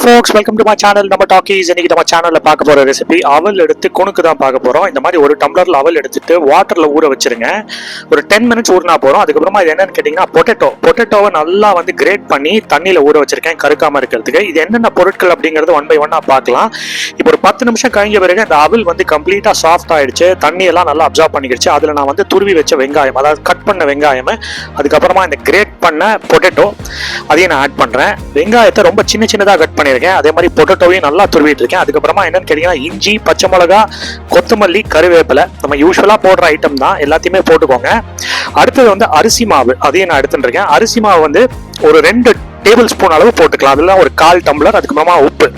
folks, welcome to my channel. நம்ம talkies. இன்னைக்கு நம்ம சேனல்ல பார்க்க போற ரெசிபி அவல் எடுத்து குணுக்கு தான் பார்க்க போறோம். இந்த மாதிரி ஒரு டம்ளர்ல அவல் எடுத்துட்டு வாட்டர்ல ஊற வச்சிருங்க. ஒரு 10 மினிட்ஸ் ஊறினா போறோம். அதுக்கப்புறமா இது என்னன்னு கேட்டீங்கன்னா பொட்டேட்டோவை நல்லா வந்து கிரேட் பண்ணி தண்ணியில ஊற வச்சிருக்கேன் கருக்காம இருக்கிறதுக்கு. இது என்னென்ன பொருட்கள் அப்படிங்கறது ஒன் பை ஒன்னா பார்க்கலாம். இப்போ ஒரு 10 நிமிஷம் கழிஞ்ச பிறகு இந்த அவல் வந்து கம்ப்ளீட்டா சாஃப்ட் ஆயிடுச்சு, தண்ணி எல்லாம் நல்லா அப்சர்வ் பண்ணிக்கிடுச்சு. அதுல நான் வந்து துருவி வச்ச வெங்காயம், அதாவது கட் பண்ண வெங்காயம், அதுக்கப்புறமா இந்த கிரேட் பண்ண பொட்டேட்டோ அதையும் நான் ஆட் பண்றேன். வெங்காயத்தை ரொம்ப சின்னதாக கட் பண்ணியிருக்கேன். அதே மாதிரி பொட்டேட்டோவையும் நல்லா துருவிட்டு இருக்கேன். அதுக்கப்புறமா என்னன்னு கேட்டீங்கன்னா இஞ்சி, பச்சை மிளகா, கொத்தமல்லி, கருவேப்பிலை, நம்ம யூஸ்வலா போடுற ஐட்டம் தான், எல்லாத்தையுமே போட்டுக்கோங்க. அடுத்தது வந்து அரிசி மாவு, அதையும் நான் எடுத்துட்டு இருக்கேன். அரிசி மாவு வந்து ஒரு 2 டேபிள் ஸ்பூன் அளவு போட்டுக்கலாம். அதெல்லாம் ஒரு 1/4 டம்ளர். அதுக்கப்புறமா உப்பு,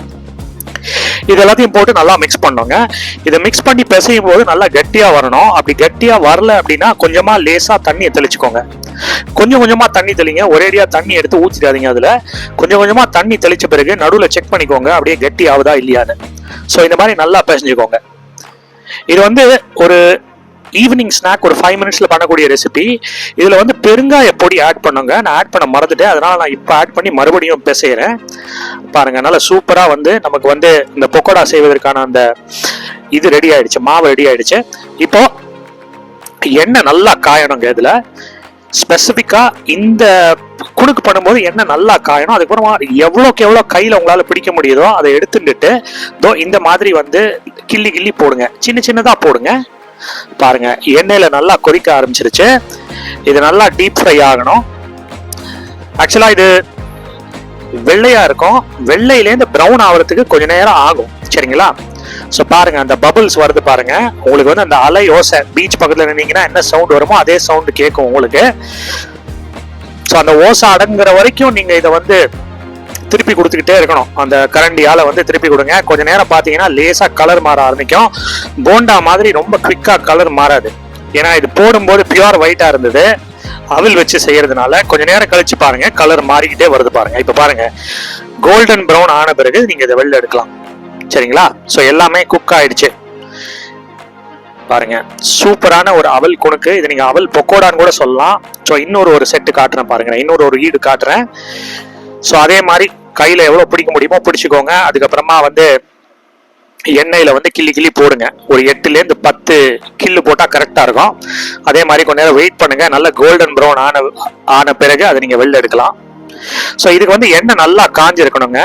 இது எல்லாத்தையும் போட்டு நல்லா மிக்ஸ் பண்ணுங்க. இதை மிக்ஸ் பண்ணி பிசையும் போது நல்லா கட்டியா வரணும். அப்படி கட்டியா வரல அப்படின்னா கொஞ்சமா லேசா தண்ணியை தெளிச்சுக்கோங்க. கொஞ்சம் கொஞ்சமா தண்ணி தெளிங்க, ஒரேடியா தண்ணி எடுத்து ஊற்றிடாதீங்க. அதுல கொஞ்சம் கொஞ்சமா தண்ணி தெளிச்ச பிறகு நடுவில் செக் பண்ணிக்கோங்க அப்படியே கட்டி ஆகுதா இல்லையான்னு. ஸோ இந்த மாதிரி நல்லா பிசைஞ்சுக்கோங்க. இது வந்து ஒரு ஈவினிங் ஸ்நாக், ஒரு 5 மினிட்ஸ்ல பண்ணக்கூடிய ரெசிபி. இதுல வந்து பெருங்காய பொடி ஆட் பண்ணுங்க. நான் ஆட் பண்ண மறந்துட்டேன், அதனால நான் இப்போ ஆட் பண்ணி மறுபடியும் பிசைறேன். பாருங்க, நல்லா சூப்பரா வந்து நமக்கு வந்து இந்த பக்கோடா செய்வதற்கான அந்த இது ரெடி ஆயிடுச்சு, மாவு ரெடி ஆயிடுச்சு. இப்போ எண்ணெய் நல்லா காயணுங்க. இதுல ஸ்பெசிபிக்கா இந்த குணுக்கு பண்ணும்போது எண்ணெய் நல்லா காயணும். அதுக்கப்புறமா எவ்வளோக்கு எவ்வளோ கையில உங்களால பிடிக்க முடியுதோ அதை எடுத்துட்டு இந்த மாதிரி வந்து கிள்ளி போடுங்க, சின்னதா போடுங்க. பாருங்க, எண்ணெயில நல்லா கொதிக்க ஆரம்பிச்சிருச்சு. இது நல்லா டீப் ஃப்ரை ஆகணும். ஆக்சுவலா இது வெள்ளையா இருக்கும், வெள்ளையிலேருந்து பிரவுன் ஆகிறதுக்கு கொஞ்ச நேரம் ஆகும், சரிங்களா? ஸோ பாருங்க, அந்த பபிள்ஸ் வருது பாருங்க. உங்களுக்கு வந்து அந்த அலை ஓசை, பீச் பக்கத்துல நின்னீங்கன்னா என்ன சவுண்ட் வருமோ அதே சவுண்ட் கேட்கும் உங்களுக்கு. ஸோ அந்த ஓசை அடங்குற வரைக்கும் நீங்க இதை வந்து திருப்பி கொடுத்துக்கிட்டே இருக்கணும். அந்த கரண்டியால வந்து திருப்பி கொடுங்க. கொஞ்ச நேரம் பார்த்தீங்கன்னா லேசா கலர் மாற ஆரம்பிக்கும். போண்டா மாதிரி ரொம்ப குவிக்கா கலர் மாறாது, ஏன்னா இது போடும்போது பியூர் ஒயிட்டா இருந்தது. அவல் வச்சு செய்யறதுனால கொஞ்ச நேரம் கழிச்சு பாருங்க கலர் மாறிக்கிட்டே வருது பாருங்க. இப்ப பாருங்க, கோல்டன் ப்ரௌன் ஆன பிறகு நீங்க இதை வெளில எடுக்கலாம், சரிங்களா? ஸோ எல்லாமே குக் ஆயிடுச்சு. பாருங்க, சூப்பரான ஒரு அவல் குணுக்கு. இது நீங்க அவல் பக்கோடான்னு கூட சொல்லலாம். ஸோ இன்னொரு செட்டு காட்டுறேன் பாருங்க, இன்னொரு ஈடு காட்டுறேன். ஸோ அதே மாதிரி கையில எவ்வளவு பிடிக்க முடியுமோ பிடிச்சுக்கோங்க. அதுக்கப்புறமா வந்து எண்ணெயில வந்து கிள்ளி போடுங்க. ஒரு 8லேருந்து 10 கில்லு போட்டா கரெக்டா இருக்கும். அதே மாதிரி கொஞ்ச நேரம் வெயிட் பண்ணுங்க. நல்ல கோல்டன் ப்ரௌன் ஆன பிறகு அதை நீங்க வெளில எடுக்கலாம். ஸோ இதுக்கு வந்து எண்ணெய் நல்லா காஞ்சி இருக்கணுங்க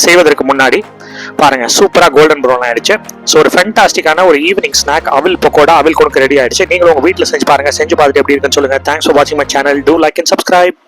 செய்வதற்கு முன்னாடி. பாருங்க, சூப்பரா கோல்டன் ப்ரௌன் ஆயிடுச்சு. ஸோ ஒரு ஃபேண்டாஸ்டிக்கான ஒரு ஈவினிங் ஸ்நாக் அவல் பக்கோடா, அவல் குணுக்கு ரெடி ஆயிடுச்சு. நீங்களும் உங்க வீட்டில் செஞ்சு பாருங்க. செஞ்சு பார்த்துட்டு எப்படி இருக்குன்னு சொல்லுங்க. தேங்க்ஸ் ஃபார் வாட்சிங் my channel. Do like and subscribe.